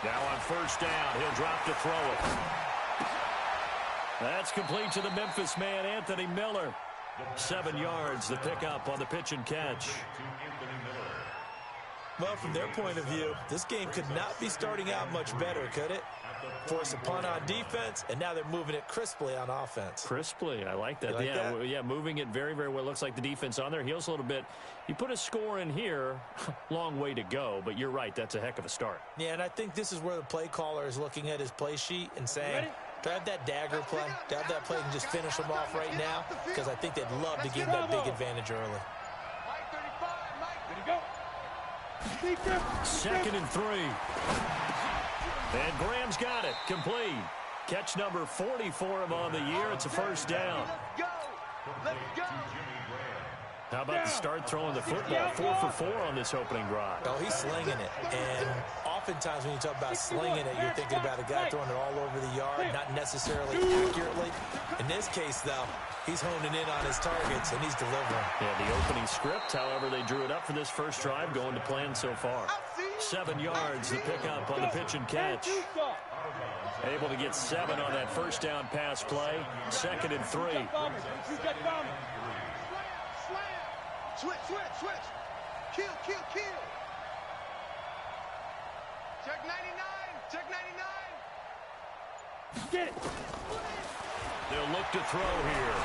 Now on first down, he'll drop to throw it. That's complete to the Memphis man, Anthony Miller. 7 yards, the pickup on the pitch and catch. Well, from their point of view, this game could not be starting out much better, could it? Force a punt on defense, and now they're moving it crisply on offense. Crisply, I like that. Yeah, moving it very, very well. Looks like the defense on their heels a little bit. You put a score in here, long way to go, but you're right, that's a heck of a start. Yeah, and I think this is where the play caller is looking at his play sheet and saying, do I have that dagger play? Do I have that play and just finish them off right now? Because I think they'd love to give that big advantage early. Second and 3. And Graham's got it. Complete. Catch number 40 for him on the year. It's a first down. How about the start throwing the football? 4 for 4 on this opening drive. Oh, he's slinging it. And oftentimes when you talk about slinging it, you're thinking about a guy throwing it all over the yard, not necessarily accurately. In this case, though, he's honing in on his targets, and he's delivering. Yeah, the opening script, however, they drew it up for this first drive, going to plan so far. 7 yards, the pickup on the pitch and catch. Able to get 7 on that first down pass play. Second and 3. Switch. Kill. Check 99. Get it. They'll look to throw here.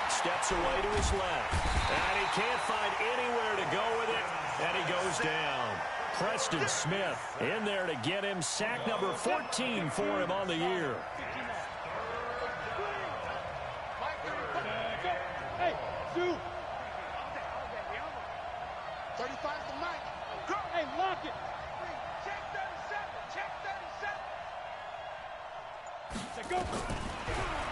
Steps away to his left. And he can't find anywhere to go with it. And he goes down. Preston Smith in there to get him. Sack number 14 for him on the year. Hey, 35 to Mike. Go. Hey, lock it. Check 37. Go.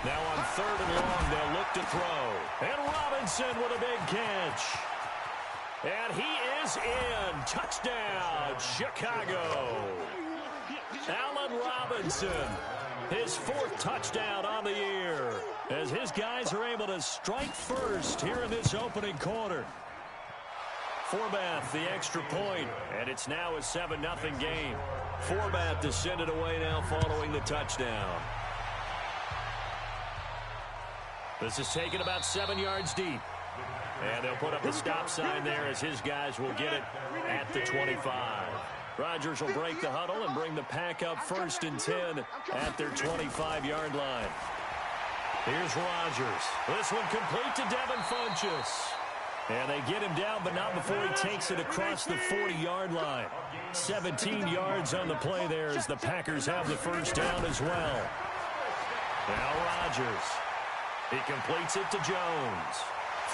Now on third and long, they'll look to throw. And Robinson with a big catch. And he is in. Touchdown, Chicago. Allen Robinson, his 4th touchdown on the year, as his guys are able to strike first here in this opening quarter. Forbath, the extra point, and it's now a 7-0 game. Forbath to send it away now following the touchdown. This is taken about 7 yards deep. And they'll put up a stop sign there as his guys will get it at the 25. Rodgers will break the huddle and bring the pack up 1st and 10 at their 25-yard line. Here's Rodgers. This one complete to Devin Funchess. And they get him down, but not before he takes it across the 40-yard line. 17 yards on the play there as the Packers have the first down as well. Now Rodgers. He completes it to Jones.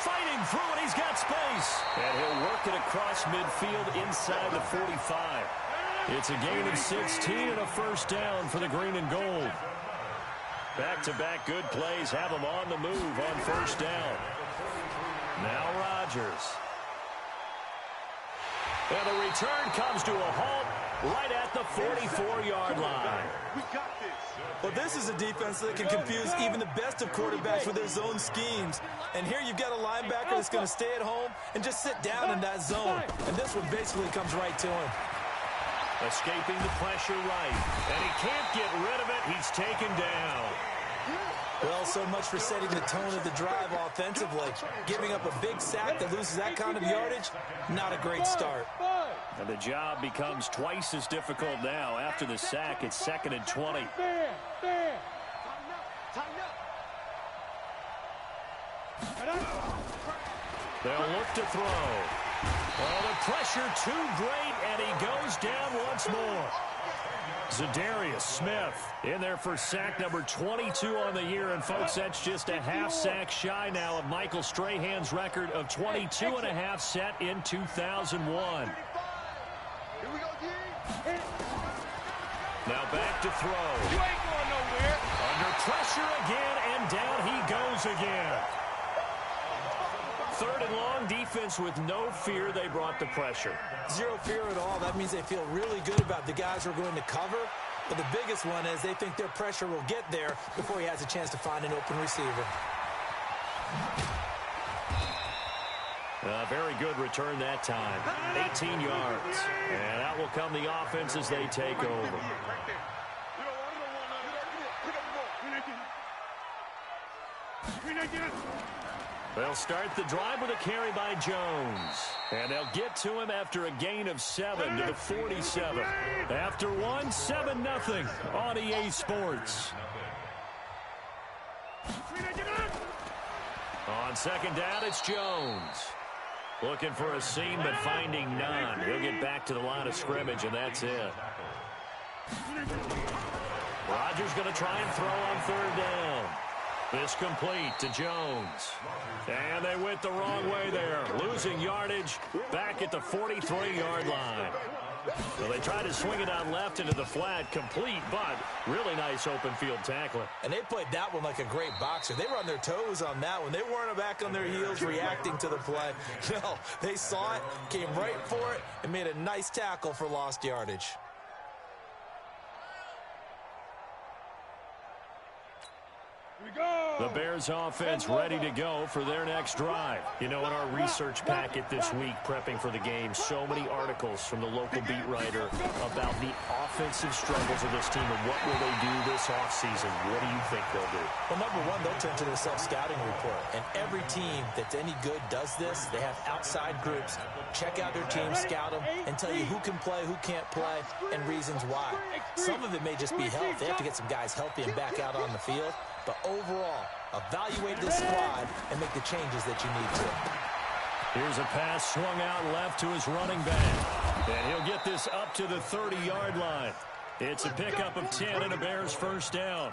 Fighting through it, he's got space. And he'll work it across midfield inside the 45. It's a gain of 16 and a first down for the green and gold. Back-to-back good plays have them on the move on first down. Now Rodgers. And the return comes to a halt right at the 44-yard line. Well, this is a defense that can confuse even the best of quarterbacks with their zone schemes. And here you've got a linebacker that's going to stay at home and just sit down in that zone. And this one basically comes right to him. Escaping the pressure right. And he can't get rid of it. He's taken down. Well, so much for setting the tone of the drive offensively. Giving up a big sack that loses that kind of yardage, not a great start. And the job becomes twice as difficult now. After the sack, it's 2nd and 20. They'll look to throw. Oh, the pressure too great, and he goes down once more. Zadarius Smith in there for sack number 22 on the year. And, folks, that's just a half sack shy now of Michael Strahan's record of 22 and a half set in 2001. Now back to throw. You ain't going nowhere. Under pressure again, and down he goes again. 3rd and long, defense with no fear. They brought the pressure. Zero fear at all. That means they feel really good about the guys who are going to cover. But the biggest one is they think their pressure will get there before he has a chance to find an open receiver. A very good return that time. 18 yards. And out will come the offense as they take over. They'll start the drive with a carry by Jones. And they'll get to him after a gain of 7 to the 47. After one, 7-0 on EA Sports. On second down, it's Jones. Looking for a seam, but finding none. He'll get back to the line of scrimmage, and that's it. Rodgers going to try and throw on third down. This complete to Jones. And they went the wrong way there. Losing yardage back at the 43-yard line. So they tried to swing it out left into the flat, complete, but really nice open field tackling. And they played that one like a great boxer. They were on their toes on that one. They weren't back on their heels reacting to the play. No, they saw it, came right for it, and made a nice tackle for lost yardage. The Bears offense ready to go for their next drive. You know, in our research packet this week, prepping for the game, so many articles from the local beat writer about the offensive struggles of this team and what will they do this offseason. What do you think they'll do? Well, number one, they'll turn to their self-scouting report. And every team that's any good does this. They have outside groups. Check out their team, scout them, and tell you who can play, who can't play, and reasons why. Some of it may just be health. They have to get some guys healthy and back out on the field. But overall, evaluate this squad and make the changes that you need to. Here's a pass swung out left to his running back. And he'll get this up to the 30-yard line. It's a pickup of 10 and a Bears first down.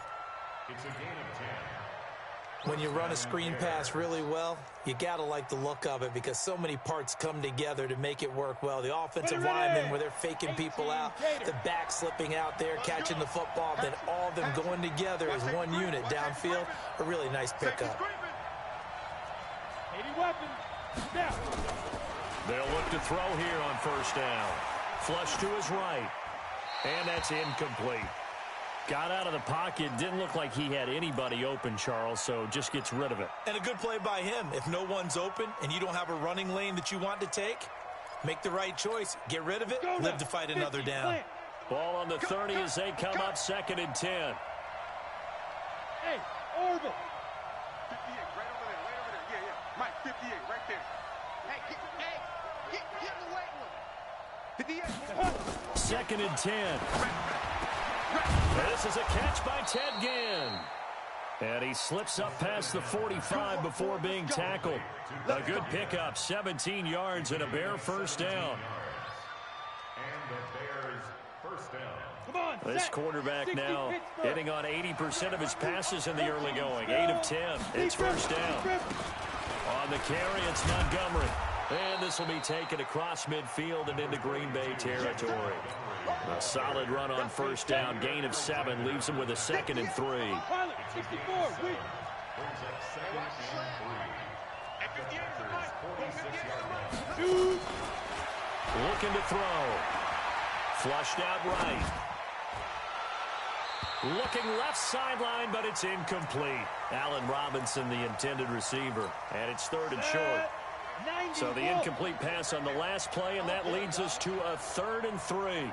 It's a gain of 10. When you run a screen pass really well, you got to like the look of it because so many parts come together to make it work well. The offensive linemen where they're faking people out, the back slipping out there, catching the football, then all of them going together as one unit downfield. A really nice pickup. They'll look to throw here on first down. Flush to his right. And that's incomplete. Got out of the pocket. Didn't look like he had anybody open, Charles, so just gets rid of it. And a good play by him. If no one's open and you don't have a running lane that you want to take, make the right choice. Get rid of it. Live to fight another down. Ball on the 30 as they come up 2nd and 10. Hey, Orville. 58, right over there. Yeah. Mike, 58, right there. Hey, get the weight room. 58. 2nd and 10. This is a catch by Ted Ginn. And he slips up past the 45 before being tackled. A good pickup, 17 yards and a Bear first down. And the Bears first down. This quarterback now hitting on 80% of his passes in the early going. 8 of 10. It's first down. On the carry, it's Montgomery. And this will be taken across midfield and into Green Bay territory. A solid run on first down. Gain of 7 leaves him with a 2nd and 3. Looking to throw. Flushed out right. Looking left sideline, but it's incomplete. Allen Robinson, the intended receiver. And it's 3rd and short. So the incomplete pass on the last play, and that leads us to a 3rd and 3.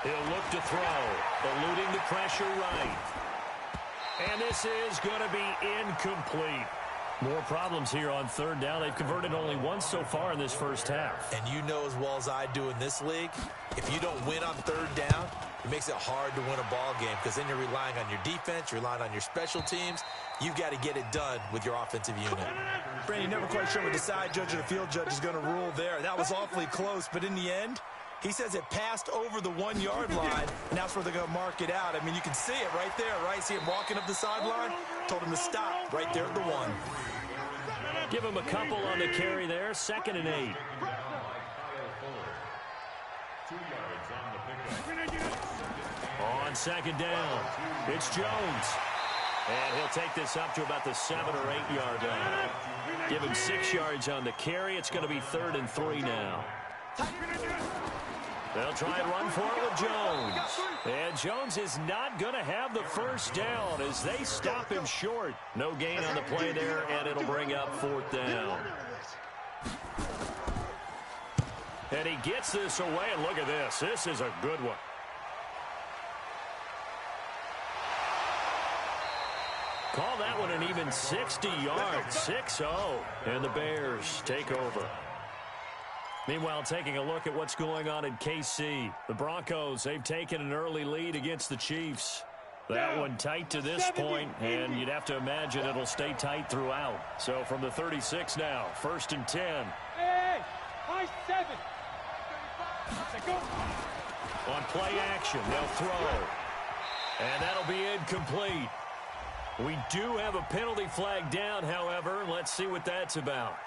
He'll look to throw, eluding the pressure right. And this is going to be incomplete. More problems here on 3rd down. They've converted only once so far in this first half. And you know as well as I do in this league, if you don't win on 3rd down, it makes it hard to win a ball game because then you're relying on your defense, you're relying on your special teams. You've got to get it done with your offensive unit. Brandon, you're never quite sure what the side judge or the field judge is going to rule there. That was awfully close, but in the end, he says it passed over the 1-yard line, and that's where they're going to mark it out. I mean, you can see it right there, right? See him walking up the sideline? Told him to stop right there at the 1. Give him a couple on the carry there. 2nd and 8. On 2nd down, it's Jones. And he'll take this up to about the 7 or 8 yard line. Give him 6 yards on the carry. It's going to be 3rd and 3 now. They'll try and run for it with Jones. And Jones is not going to have the first down as they stop him short. No gain on the play there, and it'll bring up 4th down. And he gets this away, and look at this. This is a good one. Call that one an even 60 yards, 6-0, and the Bears take over. Meanwhile, taking a look at what's going on in KC. The Broncos, they've taken an early lead against the Chiefs. That one tight to this point, and you'd have to imagine it'll stay tight throughout. So from the 36 now, 1st and 10. Hey, high 7. On play action, they'll throw. And that'll be incomplete. We do have a penalty flag down, however. Let's see what that's about.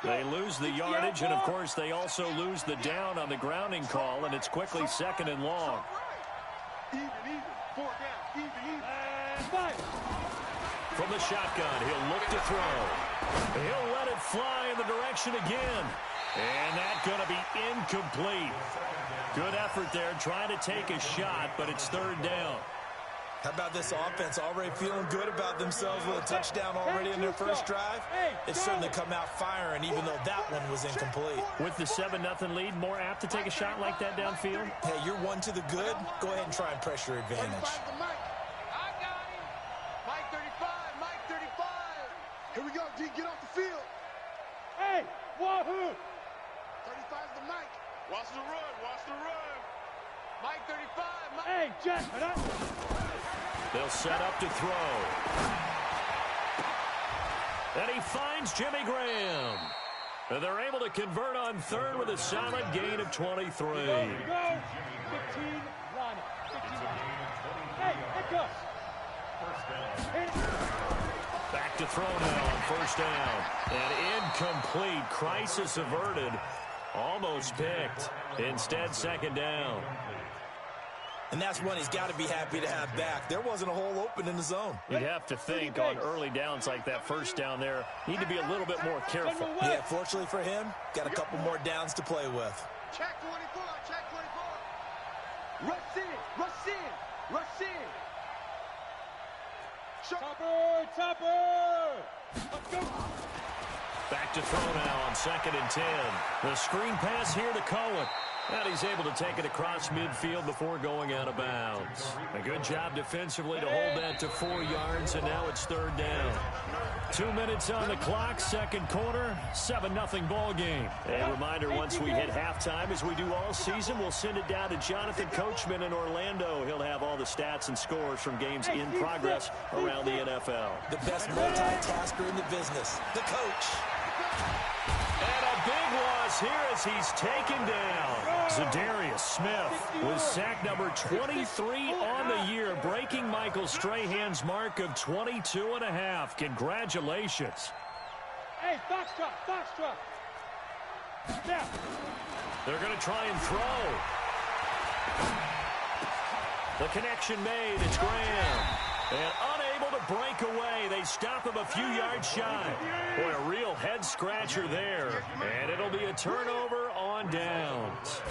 They lose the yardage, and, of course, they also lose the down on the grounding call, and it's quickly 2nd and long. Even. 4 down. Even. From the shotgun, he'll look to throw. He'll let it fly in the direction again. And that's going to be incomplete. Good effort there, trying to take a shot, but it's 3rd down. How about this offense already feeling good about themselves with a touchdown already in their first drive? It's certainly come out firing, even though that one was incomplete. With the 7-0 lead, more apt to take a shot like that downfield? Hey, you're one to the good. Go ahead and try and press your advantage. I got him. Mike 35. Mike 35. Here we go, D. Get off the field. Hey, wahoo! 35's the Mike. Watch the run. Watch the run. Mike 35. Mike. Hey, Jack. They'll set up to throw. And he finds Jimmy Graham. And they're able to convert on 3rd with a solid gain of 23. Go. 15 line. 15 line. Hey, let go. Back to throw now on 1st down. And incomplete. Crisis averted. Almost picked. Instead, 2nd down. And that's one he's got to be happy to have back. There wasn't a hole open in the zone. You'd have to think on early downs like that 1st down there, need to be a little bit more careful. Yeah, fortunately for him, got a couple more downs to play with. Check 24. Check 24. Rush in. Rush in. Rush in. Topper. Let's go. Back to throw now on 2nd and 10. The screen pass here to Cohen. And he's able to take it across midfield before going out of bounds. A good job defensively to hold that to 4 yards, and now it's 3rd down. 2 minutes on the clock, 2nd quarter, 7-0 ball game. A reminder, once we hit halftime, as we do all season, we'll send it down to Jonathan Coachman in Orlando. He'll have all the stats and scores from games in progress around the NFL. The best multitasker in the business, the coach. And a big loss here as he's taken down. Zadarius Smith was sack number 23 on the year, breaking Michael Strahan's mark of 22.5. Congratulations. Hey, foxtrot. Now. They're going to try and throw. The connection made. It's Graham. And unable to break away. They stop him a few yards shy. Boy, a real head-scratcher there. And it'll be a turnover on downs.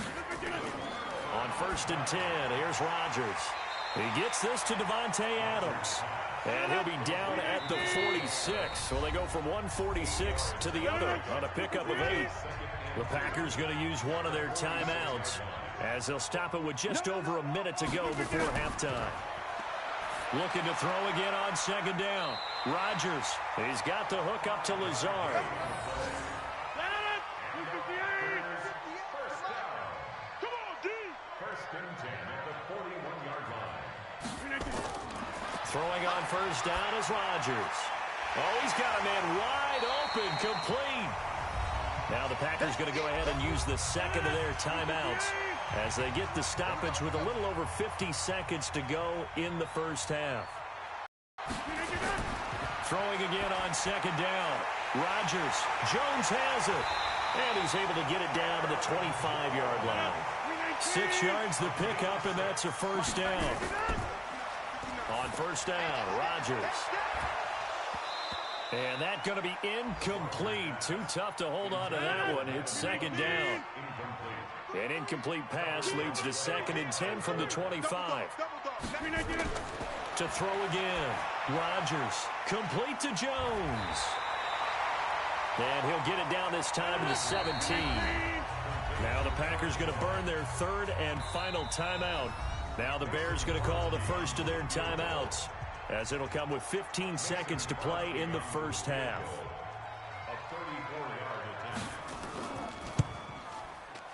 On 1st and 10, here's Rodgers. He gets this to Devontae Adams. And he'll be down at the 46. So they go from 146 to the other on a pickup of 8. The Packers going to use one of their timeouts as they'll stop it with just over a minute to go before halftime. Looking to throw again on 2nd down. Rodgers, he's got the hook up to Lazard. Come on, D. 1st and 10 at the 41-yard line. Throwing on 1st down is Rodgers. Oh, he's got a man wide open, complete. Now the Packers going to go ahead and use the 2nd of their timeouts as they get the stoppage with a little over 50 seconds to go in the first half. Throwing again on 2nd down. Rodgers. Jones has it. And he's able to get it down to the 25-yard line. 6 yards the pickup, and that's a 1st down. On 1st down, Rodgers. And that's going to be incomplete. Too tough to hold on to that one. It's 2nd down. An incomplete pass leads to 2nd and 10 from the 25. To throw again. Rodgers. Complete to Jones. And he'll get it down this time to the 17. Now the Packers going to burn their 3rd and final timeout. Now the Bears going to call the first of their timeouts, as it'll come with 15 seconds to play in the first half.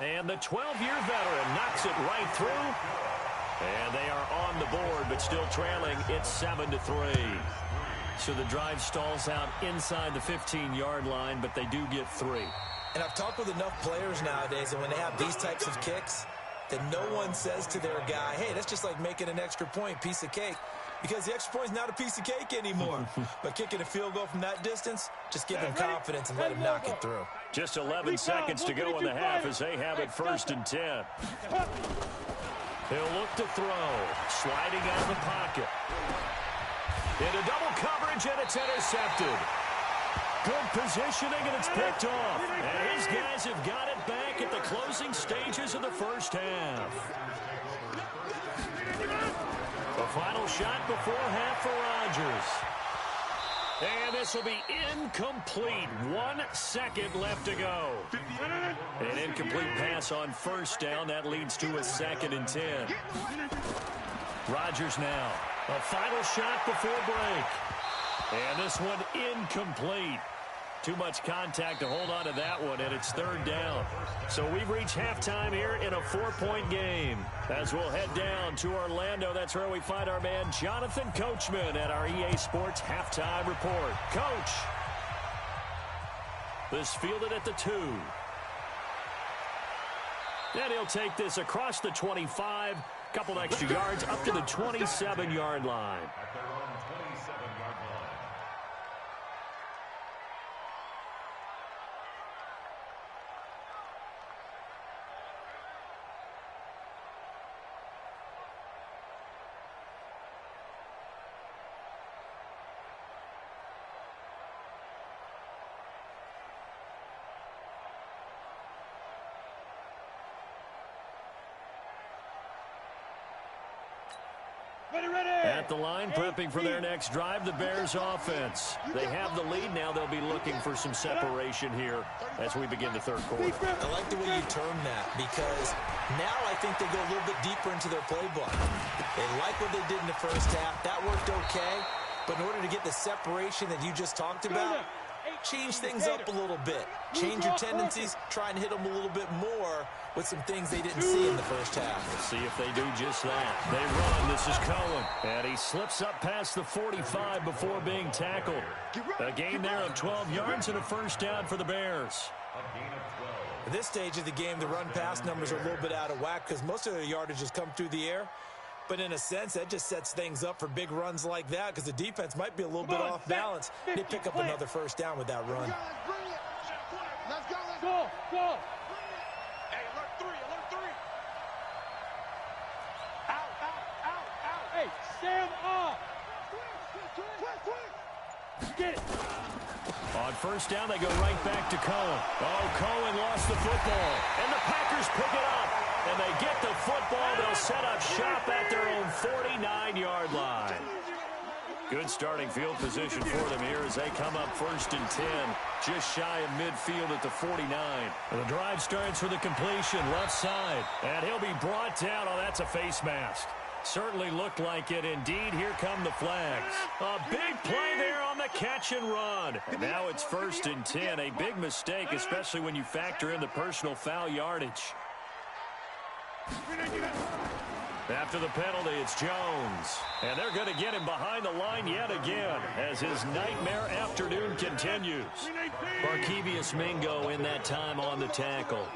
And the 12-year veteran knocks it right through. And they are on the board, but still trailing. It's 7-3. So the drive stalls out inside the 15-yard line, but they do get 3. And I've talked with enough players nowadays, and when they have these types of kicks, that no one says to their guy, hey, that's just like making an extra point, piece of cake. Because the extra point is not a piece of cake anymore. But kicking a field goal from that distance, just give him confidence and let him knock it through. Just 11 seconds to go in the half as they have it 1st and 10. He'll look to throw. Sliding out of the pocket. Into double coverage, and it's intercepted. Good positioning, and it's picked off. And his guys have got it back at the closing stages of the first half. The final shot before half for Rodgers. And this will be incomplete. 1 second left to go. An incomplete pass on 1st down. That leads to a 2nd and 10. Rodgers now. A final shot before break. And this one incomplete. Too much contact to hold on to that one, and it's 3rd down. So we've reached halftime here in a 4-point game. As we'll head down to Orlando, that's where we find our man Jonathan Coachman at our EA Sports Halftime Report. Coach. This fielded at the 2. And he'll take this across the 25. Couple extra yards up to the 27-yard line. At the line, prepping for their next drive, the Bears offense. They have the lead. Now they'll be looking for some separation here as we begin the 3rd quarter. I like the way you term that, because now I think they go a little bit deeper into their playbook. They like what they did in the first half. That worked okay. But in order to get the separation that you just talked about, change things up a little bit. Change your tendencies. Try and hit them a little bit more with some things they didn't see in the first half. Let's see if they do just that. They run. This is Cohen. And he slips up past the 45 before being tackled. A gain there of 12 yards and a 1st down for the Bears. At this stage of the game, the run-pass numbers are a little bit out of whack because most of their yardage has come through the air. But in a sense, that just sets things up for big runs like that because the defense might be a little bit off balance. They pick up another 1st down with that run. Let's go. Go. Hey, alert 3. Out. Hey, stand up. Get it. On 1st down, they go right back to Cohen. Oh, Cohen lost the football. And the Packers pick it up. And they get the football. They'll set up shop at their own 49-yard line. Good starting field position for them here as they come up 1st and 10. Just shy of midfield at the 49. And the drive starts with a completion left side. And he'll be brought down. Oh, that's a face mask. Certainly looked like it. Indeed, here come the flags. A big play there on the catch and run. And now it's 1st and 10. A big mistake, especially when you factor in the personal foul yardage. After the penalty, it's Jones. And they're going to get him behind the line yet again as his nightmare afternoon continues. Barkevius Mingo in that time on the tackle.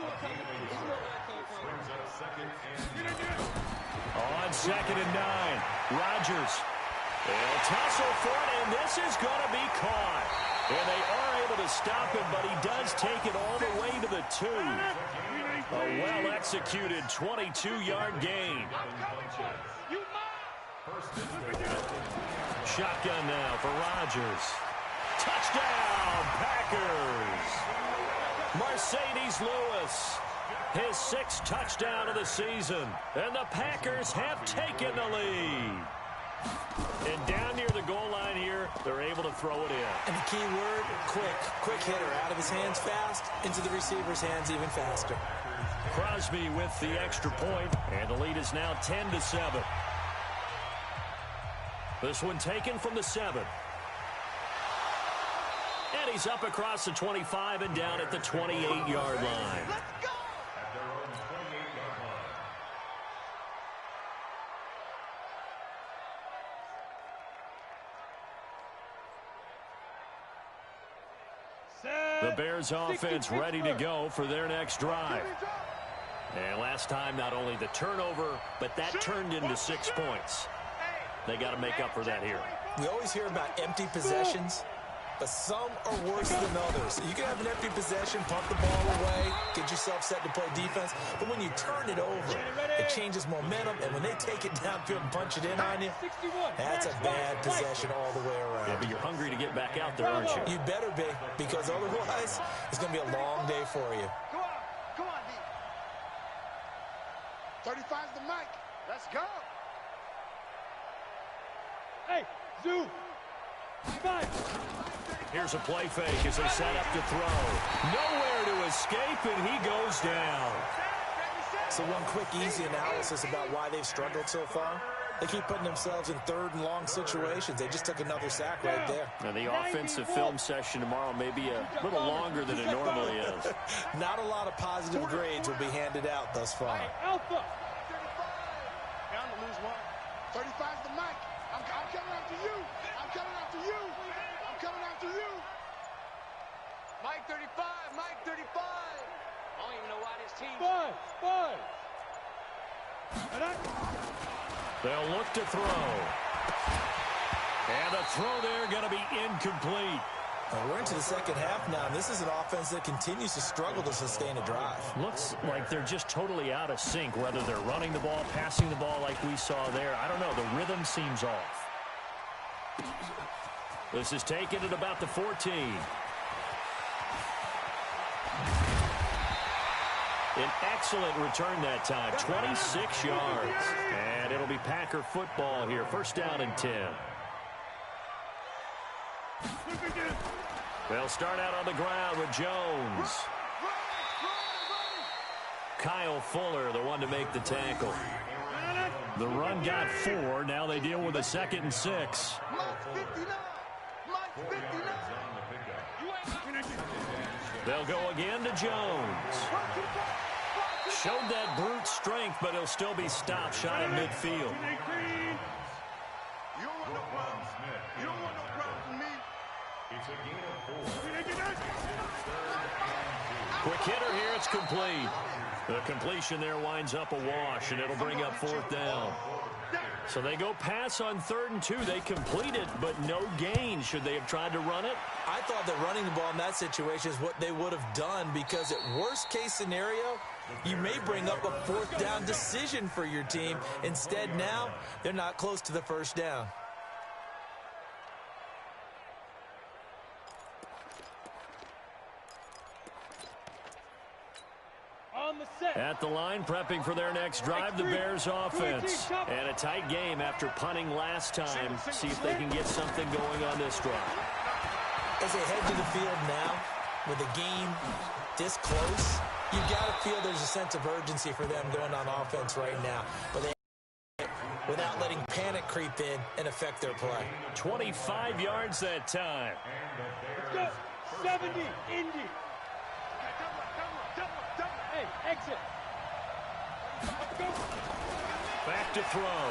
On 2nd and 9, Rodgers. They'll tussle for it, and this is going to be caught. And they are able to stop him, but he does take it all the way to the 2. A well-executed 22-yard gain. Shotgun now for Rodgers. Touchdown, Packers. Mercedes Lewis His 6th touchdown of the season. And the Packers have taken the lead. And down near the goal line here, they're able to throw it in. And the key word, quick. Quick hitter. Out of his hands fast, into the receiver's hands even faster. Crosby with the extra point, and the lead is now 10-7. This one taken from the 7. And he's up across the 25 and down at the 28-yard line. Let's go! At their own 28-yard line. The Bears offense ready to go for their next drive. And last time, not only the turnover, but that turned into 6 points. They got to make up for that here. We always hear about empty possessions, but some are worse than others. You can have an empty possession, pump the ball away, get yourself set to play defense, but when you turn it over, it changes momentum, and when they take it downfield and punch it in on you, that's a bad possession all the way around. Yeah, but you're hungry to get back out there, aren't you? You better be, because otherwise, it's going to be a long day for you. Go on, D. 35's the mic. Let's go. Hey, Zoo. 5. Here's a play fake as they set up to throw. Nowhere to escape, and he goes down. So one quick, easy analysis about why they've struggled so far. They keep putting themselves in 3rd and long situations. They just took another sack right there. Now, the offensive film session tomorrow may be a little longer than it normally is. Not a lot of positive grades will be handed out thus far. Alpha. 35. Bound to lose one. 35's the mic. I'm coming after you. I'm coming after you. I'm coming after you. Mike 35. Mike 35. I don't even know why this team. 5. They'll look to throw. And a throw there going to be incomplete. We're into the second half now, and this is an offense that continues to struggle to sustain a drive. Looks like they're just totally out of sync, whether they're running the ball, passing the ball like we saw there. I don't know. The rhythm seems off. This is taken at about the 14. An excellent return that time, 26 yards. And it'll be Packer football here, 1st down and 10. They'll start out on the ground with Jones. Kyle Fuller, the one to make the tackle. The run got 4. Now they deal with a 2nd and 6. They'll go again to Jones. Showed that brute strength, but he'll still be stopped shy of midfield. You don't want no problem. You don't want no problem from me. It's a gain of 4. Quick hitter here, it's complete. The completion there winds up a wash, and it'll bring up 4th down. So they go pass on 3rd and 2. They complete it, but no gain. Should they have tried to run it? I thought that running the ball in that situation is what they would have done, because at worst case scenario, you may bring up a 4th down decision for your team. Instead, now, they're not close to the 1st down. At the line, prepping for their next drive, the Bears offense. And a tight game after punting last time. See if they can get something going on this drive. As they head to the field now, with a game this close, you've got to feel there's a sense of urgency for them going on offense right now. But they, without letting panic creep in and affect their play. 25 yards that time. Let's go. 70, Indy. Hey, exit. Let's go. Back to throw.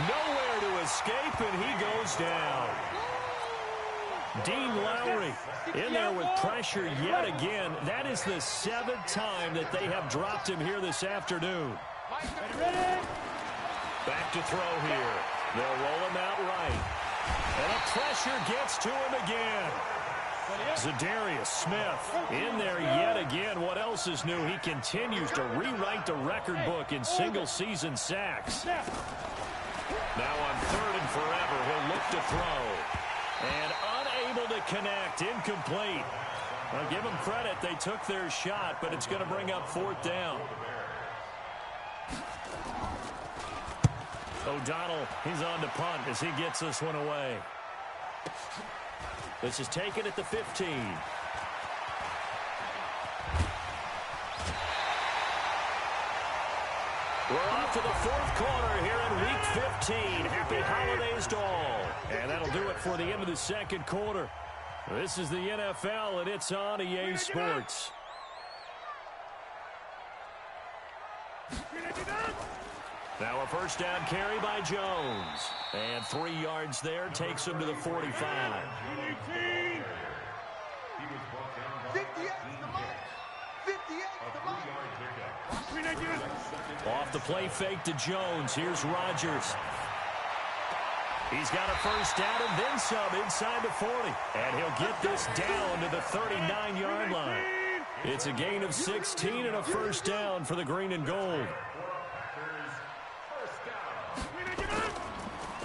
Nowhere to escape, and he goes down. Dean Lowry in there with pressure yet again. That is the 7th time that they have dropped him here this afternoon. Ready? Back to throw here. They'll roll him out right. And a pressure gets to him again. Zadarius Smith in there yet again. What else is new? He continues to rewrite the record book in single-season sacks. Now on 3rd and forever, he'll look to throw. And unable to connect, incomplete. Well, give them credit. They took their shot, but it's going to bring up 4th down. O'Donnell, he's on to punt as he gets this one away. This is taken at the 15. We're off to the 4th quarter here in Week 15. Happy holidays to all. And that'll do it for the end of the 2nd quarter. This is the NFL, and it's on EA Sports. Now a 1st down carry by Jones. And 3 yards there takes him to the 45. 58 Off the play fake to Jones. Here's Rodgers. He's got a 1st down and then some inside the 40. And he'll get this down to the 39-yard line. It's a gain of 16 and a 1st down for the green and gold.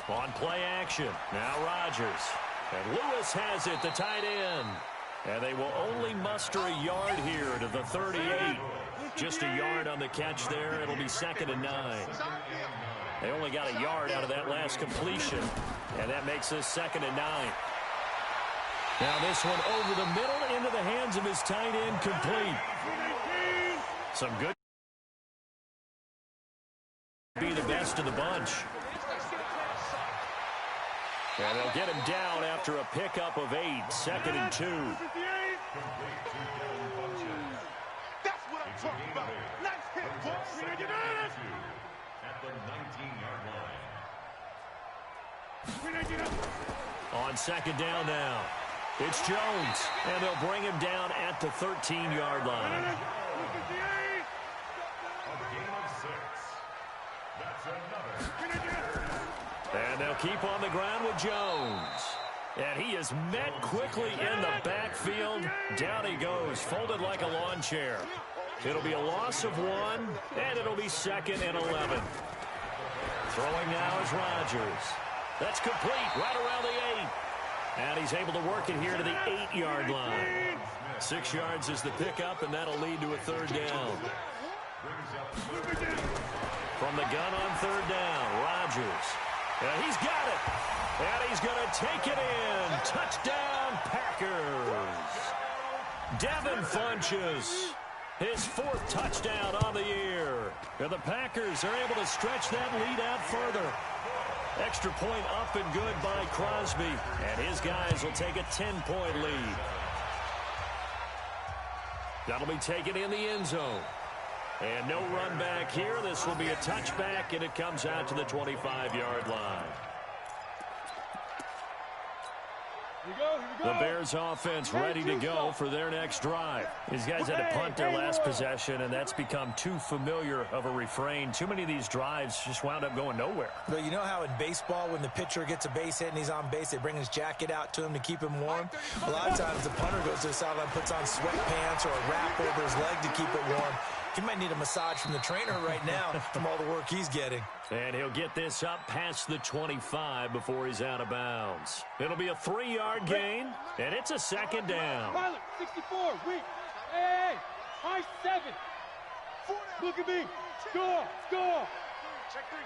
On play action. Now Rodgers. And Lewis has it, the tight end. And they will only muster a yard here to the 38. Just a yard on the catch there. It'll be 2nd and 9. They only got a yard out of that last completion. And that makes this 2nd and 9. Now this one over the middle into the hands of his tight end, complete. Some good. Be the best of the bunch. And they'll get him down after a pickup of 8, 2nd and 2. That's what I'm talking about. Nice hit, boss. At the 19-yard line. On 2nd down now. It's Jones, and they'll bring him down at the 13-yard line. A game of 6. That's another. And they'll keep on the ground with Jones. And he is met quickly in the backfield. Down he goes, folded like a lawn chair. It'll be a loss of 1, and it'll be 2nd and 11. Throwing now is Rodgers. That's complete right around the 8. And he's able to work it here to the 8-yard line. 6 yards is the pickup, and that'll lead to a 3rd down. From the gun on 3rd down, Rodgers. And he's got it. And he's going to take it in. Touchdown, Packers. Devin Funchess, his 4th touchdown on the year. And the Packers are able to stretch that lead out further. Extra point up and good by Crosby. And his guys will take a 10-point lead. That'll be taken in the end zone. And no run back here. This will be a touchback, and it comes out to the 25-yard line. The Bears offense ready to go for their next drive. These guys had to punt their last possession, and that's become too familiar of a refrain. Too many of these drives just wound up going nowhere. But you know how in baseball, when the pitcher gets a base hit and he's on base, they bring his jacket out to him to keep him warm? A lot of times the punter goes to the sideline, puts on sweatpants or a wrap over his leg to keep it warm. He might need a massage from the trainer right now from all the work he's getting. And he'll get this up past the 25 before he's out of bounds. It'll be a 3-yard gain, and it's a 2nd down. Pilot, 64, weak. Hey, high 7. Look at me. Score, score. Check 3.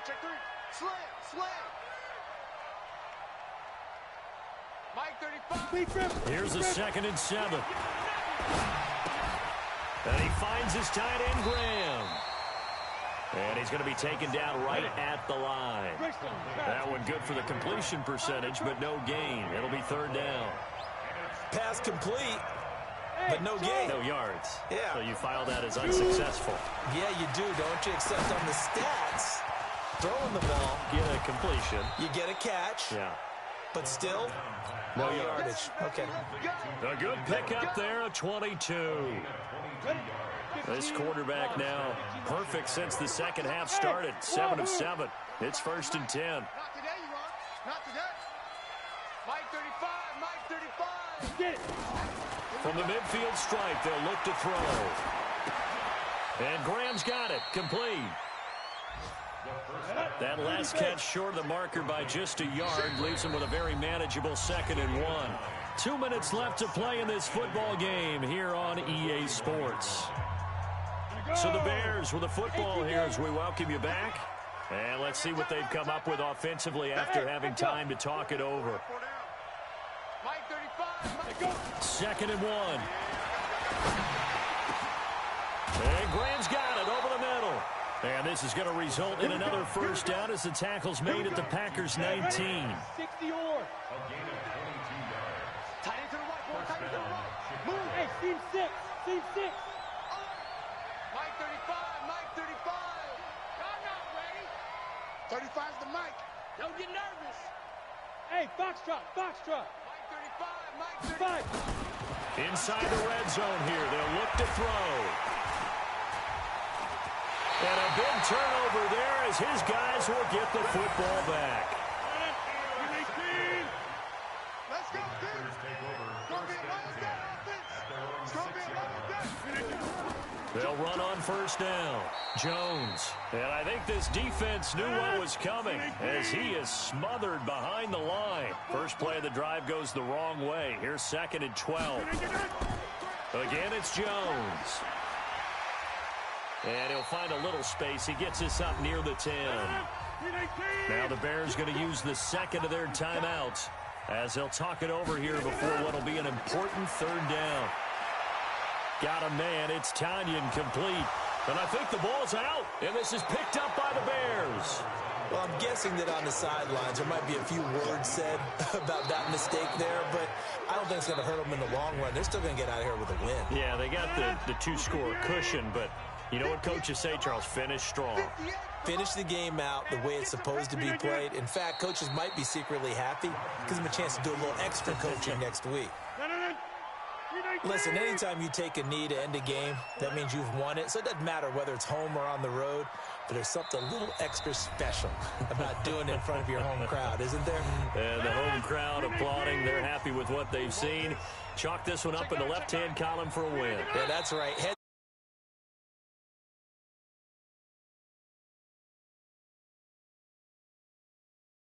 Slam. Mike 35. Here's a 2nd and 7. And he finds his tight end, Graham. And he's going to be taken down right at the line. That one good for the completion percentage, but no gain. It'll be 3rd down. Pass complete, but no gain. No yards. Yeah. So you file that as unsuccessful. Yeah, you do, don't you? Except on the stats, throwing the ball, Get a completion. you get a catch, Yeah. but still, no yardage. Okay. A good pickup there, a 22. This quarterback now perfect since the second half started. 7 of 7. It's 1st and 10. Not today, you won't. Not today. Mike 35. Get it. From the midfield stripe, they'll look to throw. And Graham's got it. Complete. That last catch short of the marker by just a yard leaves him with a very manageable 2nd and 1. 2 minutes left to play in this football game here on EA Sports. So the Bears with the football here as we welcome you back. And let's see what they've come up with offensively after having time to talk it over. Second and 1. And Graham's got it over the middle. And this is going to result in another first down as the tackle's made at the Packers' 19. 60 or. Tight end to the right, boy. Tight end to the right. Move. Hey, seam 6. Seam 6. Mike 35. Mike 35. I'm not ready. 35's the mic. Don't get nervous. Hey, Foxtrot. Foxtrot. Mike 35. Mike 35. Inside the red zone here. They'll look to throw. And a big turnover there as his guys will get the football back. Let's go, dude. It's going to be a long day, offense. It's going to be a long day. They'll run on first down. Jones. And I think this defense knew what was coming as he is smothered behind the line. First play of the drive goes the wrong way. Here's second and 12. Again, it's Jones. And he'll find a little space. He gets this up near the 10. Now the Bears going to use the second of their timeouts as they'll talk it over here before what will be an important third down. Got a man. It's Tanyan complete. And I think the ball's out. And this is picked up by the Bears. Well, I'm guessing that on the sidelines there might be a few words said about that mistake there, but I don't think it's going to hurt them in the long run. They're still going to get out of here with a win. Yeah, they got the two-score cushion, but you know what coaches say, Charles? Finish strong. Finish the game out the way it's supposed to be played. In fact, coaches might be secretly happy. Gives them a chance to do a little extra coaching next week. Listen, anytime you take a knee to end a game, that means you've won it. So it doesn't matter whether it's home or on the road, but there's something a little extra special about doing it in front of your home crowd, isn't there? And the home crowd applauding. They're happy with what they've seen. Chalk this one up in the left-hand column for a win. Yeah, that's right.